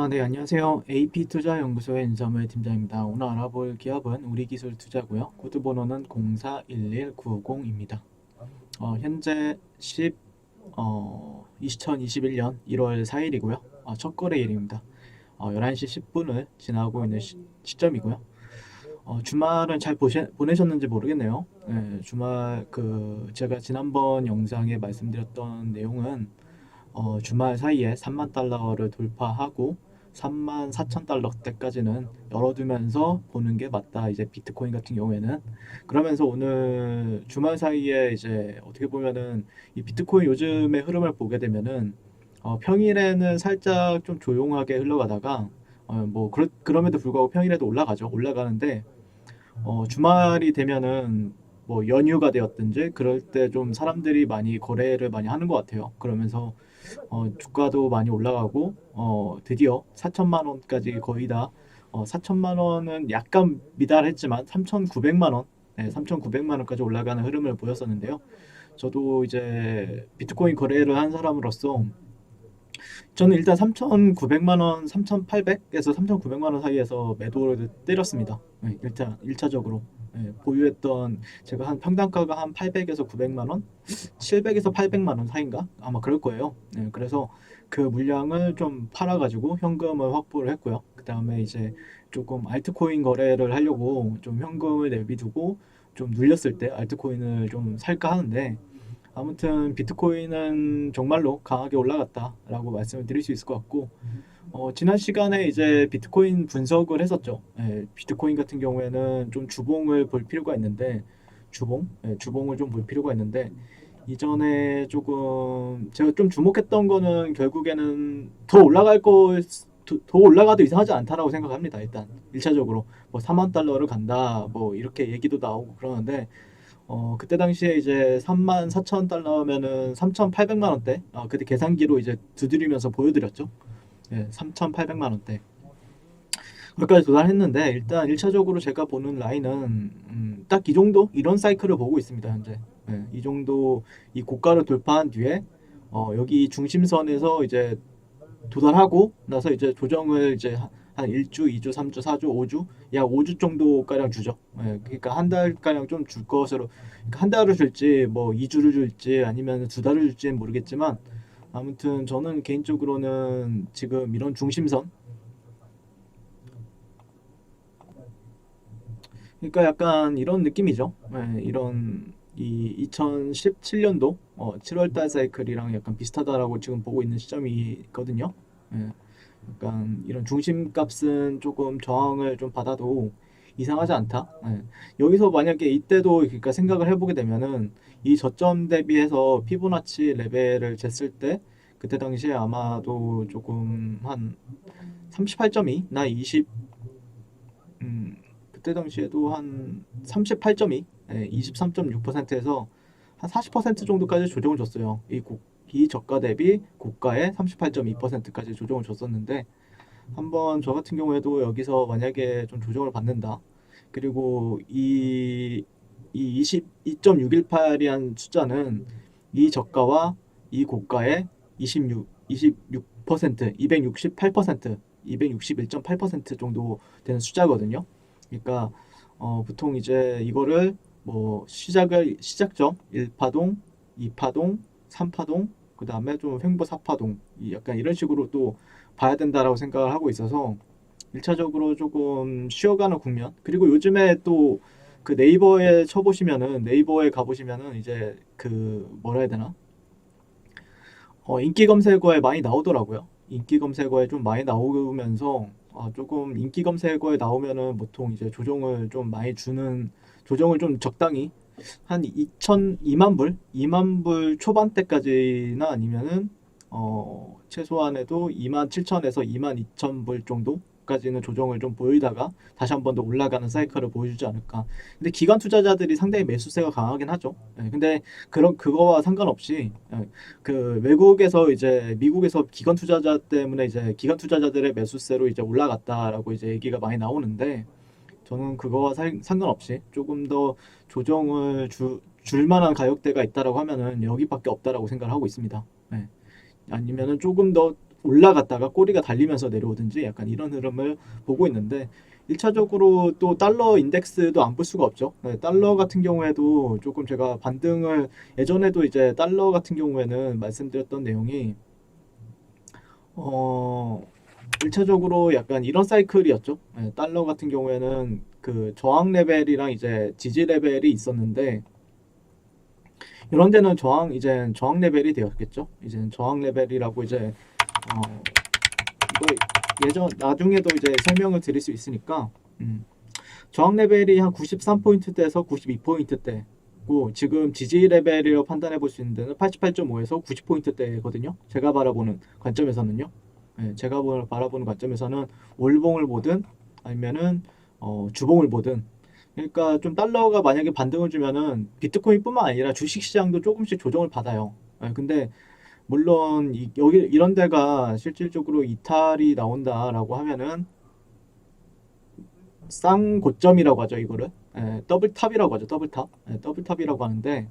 네, 안녕하세요. AP투자연구소의 윤사무엘 팀장입니다. 오늘 알아볼 기업은 우리기술투자고요. 코드 번호는 0411-950입니다. 현재 2021년 1월 4일이고요. 첫 거래일입니다. 11시 10분을 지나고 있는 시점이고요. 주말은 잘 보내셨는지 모르겠네요. 네, 주말 제가 지난번 영상에 말씀드렸던 내용은 주말 사이에 3만 달러를 돌파하고 3만 4천 달러대까지는 열어두면서 보는 게 맞다. 이제 비트코인 같은 경우에는 그러면서 오늘 주말 사이에 이제 어떻게 보면은 이 비트코인 요즘의 흐름을 보게 되면은 평일에는 살짝 좀 조용하게 흘러가다가 그럼에도 불구하고 평일에도 올라가는데 주말이 되면은 뭐 연휴가 되었든지 그럴 때 좀 사람들이 많이 거래를 많이 하는 것 같아요. 그러면서 주가도 많이 올라가고 드디어 4천만 원까지 거의 다 4천만 원은 약간 미달했지만 3,900만 원, 네, 3,900만 원까지 올라가는 흐름을 보였었는데요. 저도 이제 비트코인 거래를 한 사람으로서 저는 일단 3,900만 원, 3,800에서 3,900만 원 사이에서 매도를 때렸습니다. 네, 일단 1차적으로 보유했던 제가 한 평당가가 한 800에서 900만 원, 700에서 800만 원 사이인가? 아마 그럴 거예요. 네, 그래서 그 물량을 좀 팔아가지고 현금을 확보를 했고요. 그 다음에 이제 조금 알트코인 거래를 하려고 좀 현금을 내비두고 좀 눌렸을 때 알트코인을 좀 살까 하는데 아무튼 비트코인은 정말로 강하게 올라갔다라고 말씀을 드릴 수 있을 것 같고 지난 시간에 이제 비트코인 분석을 했었죠. 비트코인 같은 경우에는 좀 주봉을 볼 필요가 있는데 주봉을 좀 볼 필요가 있는데 이전에 조금 제가 좀 주목했던 거는 결국에는 더 올라가도 이상하지 않다라고 생각합니다. 일단 1차적으로 뭐 4만 달러를 간다 뭐 이렇게 얘기도 나오고 그러는데 그때 당시에 이제 3만 4천 달러면은 3,800만 원대. 그때 계산기로 이제 두드리면서 보여드렸죠. 3,800만 원대. 거기까지 도달했는데 일단 1차적으로 제가 보는 라인은 딱 이 정도 이런 사이클을 보고 있습니다 현재. 이 정도 이 고가를 돌파한 뒤에 여기 중심선에서 이제 도달하고 나서 이제 조정을 이제 한 1주, 2주, 3주, 4주, 5주, 약 5주 정도 가량 주죠. 그러니까 한 달 가량 좀 줄 것으로 그러니까 한 달을 줄지 뭐 2주를 줄지 아니면 두 달을 줄지는 모르겠지만 아무튼 저는 개인적으로는 지금 이런 중심선 그러니까 약간 이런 느낌이죠. 이런 이 2017년도 7월달 사이클이랑 약간 비슷하다라고 지금 보고 있는 시점이거든요. 예, 약간 이런 중심값은 조금 저항을 좀 받아도 이상하지 않다. 여기서 만약에 이때도 그러니까 생각을 해보게 되면은 이 저점 대비해서 피보나치 레벨을 쟀을 때 그때 당시에 아마도 조금 한 38.2나 20 그때 당시에도 한 38.2, 23.6%에서 한 40% 정도까지 조정을 줬어요. 이 저가 대비 고가의 38.2%까지 조정을 줬었는데 한번 저 같은 경우에도 여기서 만약에 좀 조정을 받는다. 그리고 이 22.618이란 숫자는 이 저가와 이 고가의 26%, 268%, 261.8% 정도 되는 숫자거든요. 그러니까 보통 이제 이거를 뭐 시작점 1파동, 2파동, 3파동, 그 다음에 좀 횡보 4파동 약간 이런 식으로 또 봐야 된다라고 생각을 하고 있어서 1차적으로 조금 쉬어가는 국면. 그리고 요즘에 또 그 네이버에 쳐보시면은 네이버에 가보시면은 이제 그 뭐라 해야 되나 인기 검색어에 많이 나오더라고요. 인기 검색어에 좀 많이 나오면서 조금 인기 검색어에 나오면은 보통 이제 조정을 좀 적당히 한 2만 불, 2만 불 초반대까지나 아니면은 최소한에도 2만 7천에서 2만 2천 불 정도까지는 조정을 좀 보이다가 다시 한 번 더 올라가는 사이클을 보여주지 않을까. 근데 기관 투자자들이 상당히 매수세가 강하긴 하죠. 근데 그거와 상관없이 그 외국에서 이제 미국에서 기관 투자자 때문에 이제 기관 투자자들의 매수세로 이제 올라갔다라고 이제 얘기가 많이 나오는데 저는 그거와 상관없이 조금 더 줄 만한 가격대가 있다라고 하면은 여기밖에 없다라고 생각을 하고 있습니다. 아니면은 조금 더 올라갔다가 꼬리가 달리면서 내려오든지 약간 이런 흐름을 보고 있는데 1차적으로 또 달러 인덱스도 안 볼 수가 없죠. 네, 달러 같은 경우에도 조금 제가 반등을 예전에도 이제 달러 같은 경우에는 말씀드렸던 내용이 어 1차적으로 약간 이런 사이클이었죠. 네, 달러 같은 경우에는 그 저항 레벨이랑 이제 지지 레벨이 있었는데 이런 데는 이제 저항 레벨이 되었겠죠. 이제 저항 레벨이라고 이제 이거 나중에도 이제 설명을 드릴 수 있으니까 저항 레벨이 한 93포인트대에서 92포인트대고 지금 지지 레벨이라고 판단해 볼 수 있는 데는 88.5에서 90포인트대거든요. 제가 바라보는 관점에서는요. 네, 제가 바라보는 관점에서는 올봉을 보든 아니면은 주봉을 보든 그러니까 좀 달러가 만약에 반등을 주면은 비트코인뿐만 아니라 주식시장도 조금씩 조정을 받아요. 네, 근데 물론 여기 이런 데가 실질적으로 이탈이 나온다라고 하면은 쌍고점이라고 하죠 이거를. 더블탑이라고 하죠. 더블탑. 더블탑이라고 하는데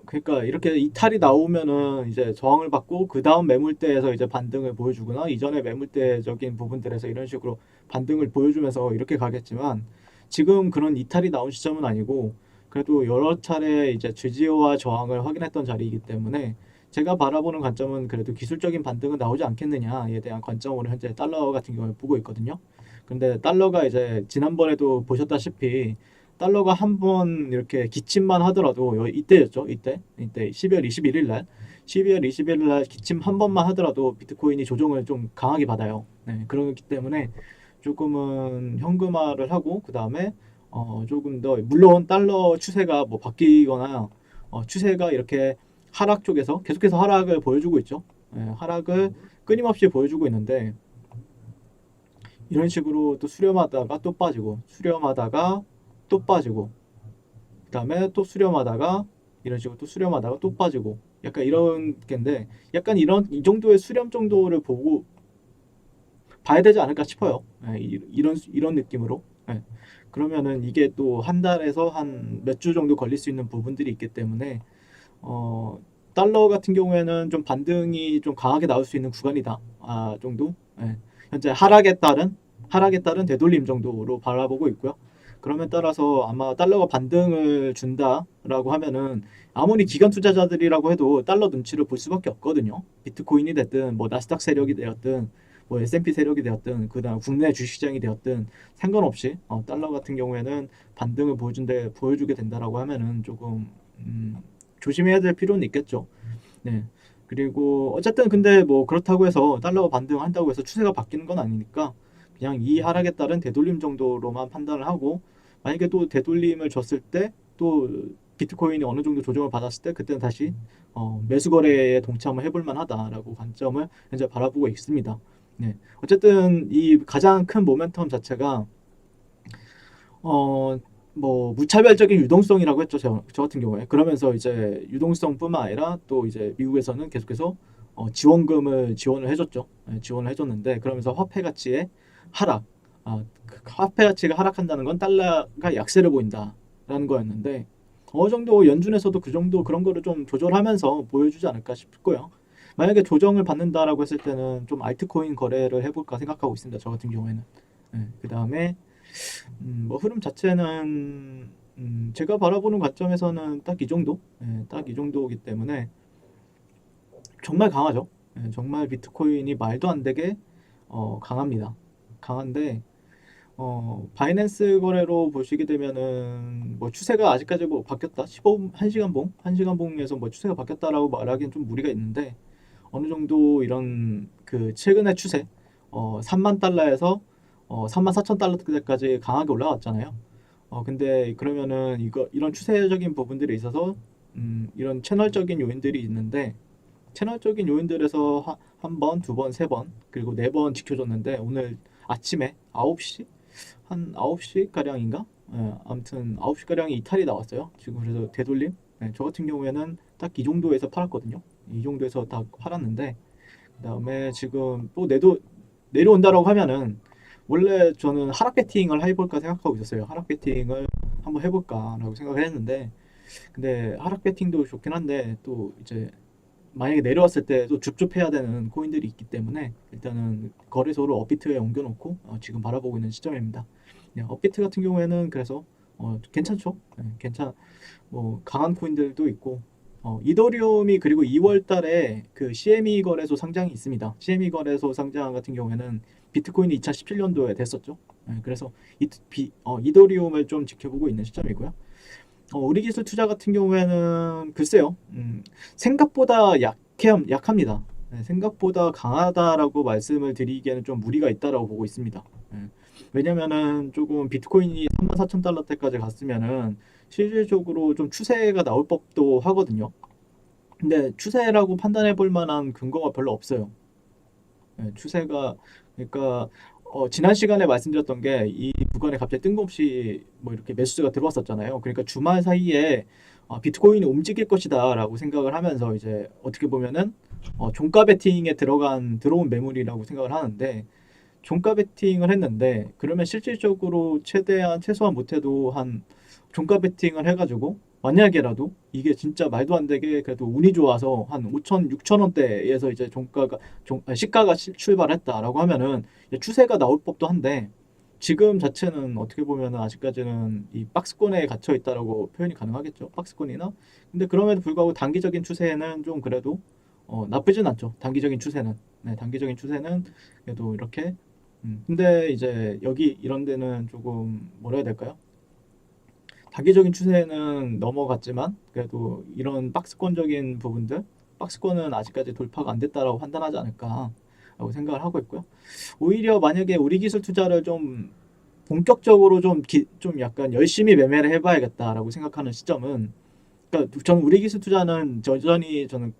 그러니까 이렇게 이탈이 나오면은 이제 저항을 받고 그 다음 매물대에서 이제 반등을 보여주거나 이전에 매물대적인 부분들에서 이런 식으로 반등을 보여주면서 이렇게 가겠지만 지금 그런 이탈이 나온 시점은 아니고 그래도 여러 차례 이제 지지와 저항을 확인했던 자리이기 때문에 제가 바라보는 관점은 그래도 기술적인 반등은 나오지 않겠느냐에 대한 관점으로 현재 달러 같은 경우에 보고 있거든요. 근데 달러가 이제 지난번에도 보셨다시피 달러가 한 번 이렇게 기침만 하더라도 이때였죠. 이때 12월 21일 날 12월 21일 날 기침 한 번만 하더라도 비트코인이 조정을 좀 강하게 받아요. 네, 그렇기 때문에 조금은 현금화를 하고 그 다음에 조금 더 물론 달러 추세가 뭐 바뀌거나 추세가 이렇게 하락 쪽에서 계속해서 하락을 보여주고 있죠. 네, 하락을 끊임없이 보여주고 있는데 이런 식으로 또 수렴하다가 또 빠지고 수렴하다가 또 빠지고 그 다음에 또 수렴하다가 이런 식으로 또 수렴하다가 또 빠지고 약간 이런 게인데 약간 이 정도의 수렴 정도를 보고 봐야 되지 않을까 싶어요. 이런 느낌으로. 그러면은 이게 또 한 달에서 한 몇 주 정도 걸릴 수 있는 부분들이 있기 때문에 달러 같은 경우에는 좀 반등이 좀 강하게 나올 수 있는 구간이다. 정도. 현재 하락에 따른 되돌림 정도로 바라보고 있고요. 그러면 따라서 아마 달러가 반등을 준다라고 하면은 아무리 기관 투자자들이라고 해도 달러 눈치를 볼 수밖에 없거든요. 비트코인이 됐든 뭐 나스닥 세력이 되었든 뭐 S&P 세력이 되었든 그다음 국내 주식시장이 되었든 상관없이 달러 같은 경우에는 반등을 보여주게 된다라고 하면은 조금 조심해야 될 필요는 있겠죠. 네. 그리고 어쨌든 근데 뭐 그렇다고 해서 달러가 반등한다고 해서 추세가 바뀌는 건 아니니까 그냥 이 하락에 따른 되돌림 정도로만 판단을 하고 만약에 또 되돌림을 줬을 때 또 비트코인이 어느 정도 조정을 받았을 때 그때는 다시 매수 거래에 동참을 해볼 만하다라고 관점을 현재 바라보고 있습니다. 네. 어쨌든 이 가장 큰 모멘텀 자체가 어, 뭐 무차별적인 유동성이라고 했죠. 저 같은 경우에. 그러면서 이제 유동성뿐만 아니라 또 이제 미국에서는 계속해서 지원금을 지원을 해줬죠. 지원을 해줬는데 그러면서 화폐 가치의 하락, 화폐 가치가 하락한다는 건 달러가 약세를 보인다라는 거였는데 어느 정도 연준에서도 그 정도 그런 거를 좀 조절하면서 보여주지 않을까 싶고요. 만약에 조정을 받는다라고 했을 때는 좀 알트코인 거래를 해볼까 생각하고 있습니다. 저 같은 경우에는. 그 다음에 뭐 흐름 자체는 제가 바라보는 관점에서는 딱 이 정도, 딱 이 정도이기 때문에 정말 강하죠. 정말 비트코인이 말도 안 되게 강합니다. 강한데 바이낸스 거래로 보시게 되면은 뭐 추세가 아직까지 뭐 바뀌었다, 1시간 봉에서 뭐 추세가 바뀌었다라고 말하기엔 좀 무리가 있는데 어느 정도 이런 그 최근의 추세 3만 달러에서 3만 4천 달러까지 강하게 올라왔잖아요. 근데 그러면은 이런 추세적인 부분들에 있어서 이런 채널적인 요인들이 있는데 채널적인 요인들에서 한 번, 두 번, 세 번, 그리고 네 번 지켜줬는데 오늘 아침에 9시 한 9시 가량인가? 아무튼 9시 가량이 이탈이 나왔어요. 지금 그래서 되돌림. 저 같은 경우에는 딱 이 정도에서 팔았거든요. 이 정도에서 딱 팔았는데 그다음에 지금 또 내려온다라고 하면은 원래 저는 하락 배팅을 해볼까 생각하고 있었어요. 하락 배팅을 한번 해볼까라고 생각을 했는데 근데 하락 배팅도 좋긴 한데 또 이제 만약에 내려왔을 때도 줍줍해야 되는 코인들이 있기 때문에 일단은 거래소로 업비트에 옮겨놓고 지금 바라보고 있는 시점입니다. 네, 업비트 같은 경우에는 그래서 괜찮죠? 네, 뭐 강한 코인들도 있고 이더리움이 그리고 2월 달에 그 CME 거래소 상장이 있습니다. CME 거래소 상장 같은 경우에는 비트코인이 2017년도에 됐었죠. 네, 그래서 이더리움을 좀 지켜보고 있는 시점이고요. 우리 기술 투자 같은 경우에는 글쎄요, 생각보다 약합니다. 네, 생각보다 강하다라고 말씀을 드리기에는 좀 무리가 있다라고 보고 있습니다. 네, 왜냐면은 조금 비트코인이 34,000달러 때까지 갔으면은 실질적으로 좀 추세가 나올 법도 하거든요. 근데 추세라고 판단해 볼 만한 근거가 별로 없어요. 네, 추세가 그러니까 지난 시간에 말씀드렸던 게 이 구간에 갑자기 뜬금없이 뭐 이렇게 매수가 들어왔었잖아요. 그러니까 주말 사이에 비트코인이 움직일 것이다라고 생각을 하면서 이제 어떻게 보면은 종가 베팅에 들어온 매물이라고 생각을 하는데 종가 베팅을 했는데 그러면 실질적으로 최소한 못해도 한 종가 베팅을 해가지고 만약에라도 이게 진짜 말도 안 되게 그래도 운이 좋아서 한 5천, 6천 원대에서 이제 시가가 출발했다라고 하면은 추세가 나올 법도 한데 지금 자체는 어떻게 보면은 아직까지는 이 박스권에 갇혀 있다라고 표현이 가능하겠죠. 박스권이나 근데 그럼에도 불구하고 단기적인 추세는 좀 그래도 나쁘진 않죠. 단기적인 추세는 네, 단기적인 추세는 그래도 이렇게 근데 이제 여기 이런 데는 조금 뭐라 해야 될까요? 단기적인 추세는 넘어갔지만 그래도 이런 박스권적인 부분들, 박스권은 아직까지 돌파가 안 됐다라고 판단하지 않을까라고 생각을 하고 있고요. 오히려 만약에 우리 기술 투자를 좀 본격적으로 좀 약간 열심히 매매를 해봐야겠다라고 생각하는 시점은 그러니까 저는 우리 기술 투자는 여전히 저는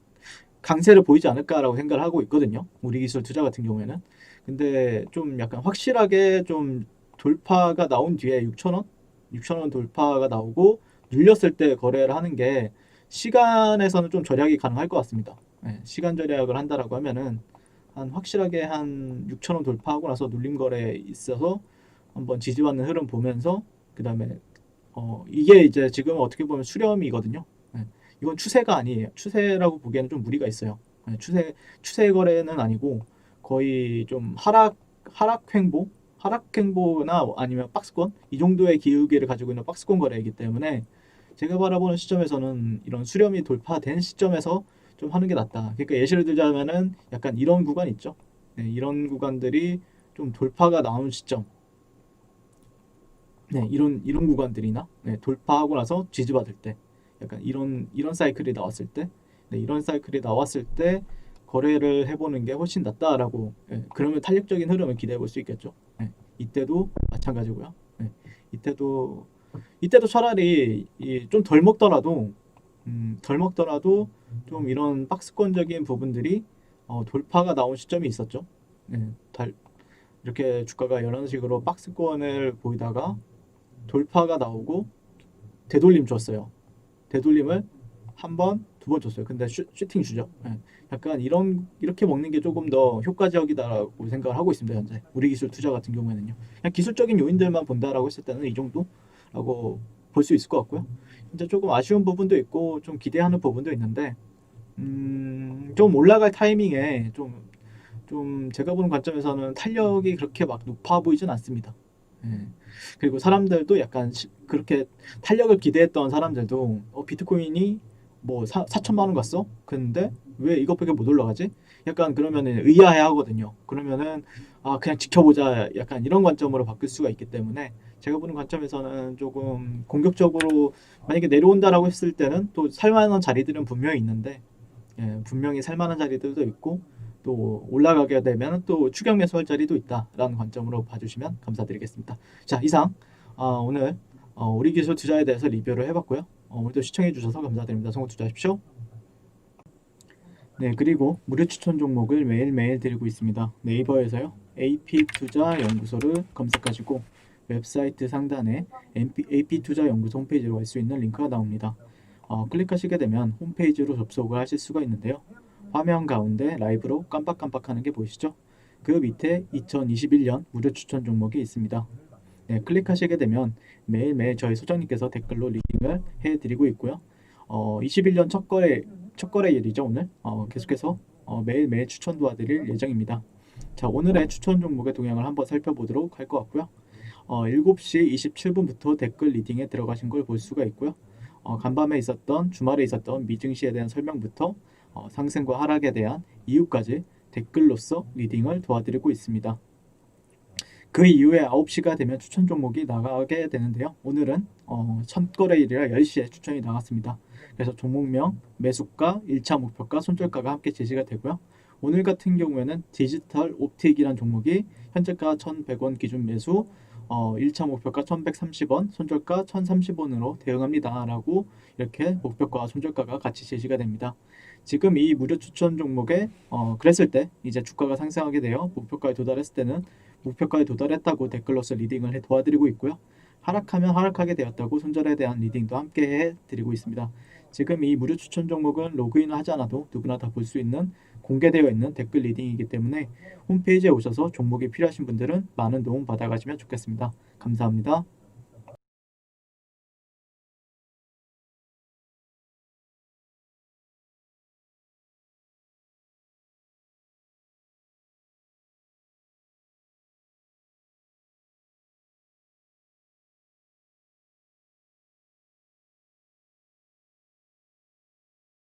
강세를 보이지 않을까라고 생각을 하고 있거든요. 우리 기술 투자 같은 경우에는. 근데 좀 약간 확실하게 좀 돌파가 나온 뒤에 6,000원? 6,000원 돌파가 나오고 눌렸을 때 거래를 하는 게 시간에서는 좀 절약이 가능할 것 같습니다. 네, 시간 절약을 한다라고 하면은 확실하게 한 6,000원 돌파하고 나서 눌림 거래에 있어서 한번 지지받는 흐름 보면서 그 다음에 이게 이제 지금 어떻게 보면 수렴이거든요. 네, 이건 추세가 아니에요. 추세라고 보기에는 좀 무리가 있어요. 네, 추세 거래는 아니고 거의 좀 하락 행보나 아니면 박스권 이 정도의 기울기를 가지고 있는 박스권 거래이기 때문에 제가 바라보는 시점에서는 이런 수렴이 돌파된 시점에서 좀 하는 게 낫다. 그러니까 예시를 들자면은 약간 이런 구간 있죠. 네, 이런 구간들이 좀 돌파가 나온 시점. 네, 이런 구간들이나 돌파하고 나서 지지받을 때 약간 이런 사이클이 나왔을 때 이런 사이클이 나왔을 때 거래를 해보는 게 훨씬 낫다라고 그러면 탄력적인 흐름을 기대해 볼 수 있겠죠. 이때도 마찬가지고요. 이때도 차라리 좀 덜 먹더라도 좀 이런 박스권적인 부분들이 돌파가 나온 시점이 있었죠. 네, 이렇게 주가가 이런 식으로 박스권을 보이다가 돌파가 나오고 되돌림 줬어요. 되돌림을 한 번, 두 번 줬어요. 근데 슈팅 주죠. 약간 이렇게 먹는 게 조금 더 효과적이다라고 생각을 하고 있습니다. 현재 우리 기술 투자 같은 경우에는요. 그냥 기술적인 요인들만 본다라고 했을 때는 이 정도라고 볼 수 있을 것 같고요. 이제 조금 아쉬운 부분도 있고 좀 기대하는 부분도 있는데 좀 올라갈 타이밍에 좀 제가 보는 관점에서는 탄력이 그렇게 막 높아 보이진 않습니다. 예. 그리고 사람들도 약간 그렇게 탄력을 기대했던 사람들도 비트코인이 뭐 4천만 원 갔어? 근데 왜 이것밖에 못 올라가지? 약간 그러면은 의아해 하거든요. 그러면은 그냥 지켜보자 약간 이런 관점으로 바뀔 수가 있기 때문에 제가 보는 관점에서는 조금 공격적으로 만약에 내려온다라고 했을 때는 또 살만한 자리들은 분명히 있는데 분명히 살만한 자리들도 있고 또 올라가게 되면 또 추격 매수할 자리도 있다라는 관점으로 봐주시면 감사드리겠습니다. 자, 이상 오늘 우리 기술 투자에 대해서 리뷰를 해봤고요. 오늘도 시청해 주셔서 감사드립니다. 성공 투자하십시오. 네, 그리고 무료 추천 종목을 매일매일 드리고 있습니다. 네이버에서요. AP투자연구소를 검색하시고 웹사이트 상단에 AP투자연구소 홈페이지로 갈 수 있는 링크가 나옵니다. 클릭하시게 되면 홈페이지로 접속을 하실 수가 있는데요. 화면 가운데 라이브로 깜빡깜빡하는 게 보이시죠? 그 밑에 2021년 무료 추천 종목이 있습니다. 네, 클릭하시게 되면 매일매일 저희 소장님께서 댓글로 리딩을 해드리고 있고요. 21년 첫 거래일이죠, 오늘. 계속해서 매일매일 추천 도와드릴 예정입니다. 자, 오늘의 추천 종목의 동향을 한번 살펴보도록 할 것 같고요. 7시 27분부터 댓글 리딩에 들어가신 걸 볼 수가 있고요. 간밤에 있었던 주말에 있었던 미증시에 대한 설명부터 상승과 하락에 대한 이유까지 댓글로서 리딩을 도와드리고 있습니다. 그 이후에 9시가 되면 추천 종목이 나가게 되는데요. 오늘은 첫 거래일이라 10시에 추천이 나갔습니다. 그래서 종목명, 매수가, 1차 목표가, 손절가가 함께 제시가 되고요. 오늘 같은 경우에는 디지털 옵틱이란 종목이 현재가 1,100원 기준 매수, 1차 목표가 1,130원, 손절가 1,030원으로 대응합니다. 라고 이렇게 목표가와 손절가가 같이 제시가 됩니다. 지금 이 무료 추천 종목에 그랬을 때 이제 주가가 상승하게 되어 목표가에 도달했을 때는 목표가에 도달했다고 댓글로서 리딩을 도와드리고 있고요. 하락하면 하락하게 되었다고 손절에 대한 리딩도 함께 해드리고 있습니다. 지금 이 무료 추천 종목은 로그인을 하지 않아도 누구나 다 볼 수 있는 공개되어 있는 댓글 리딩이기 때문에 홈페이지에 오셔서 종목이 필요하신 분들은 많은 도움 받아가시면 좋겠습니다. 감사합니다.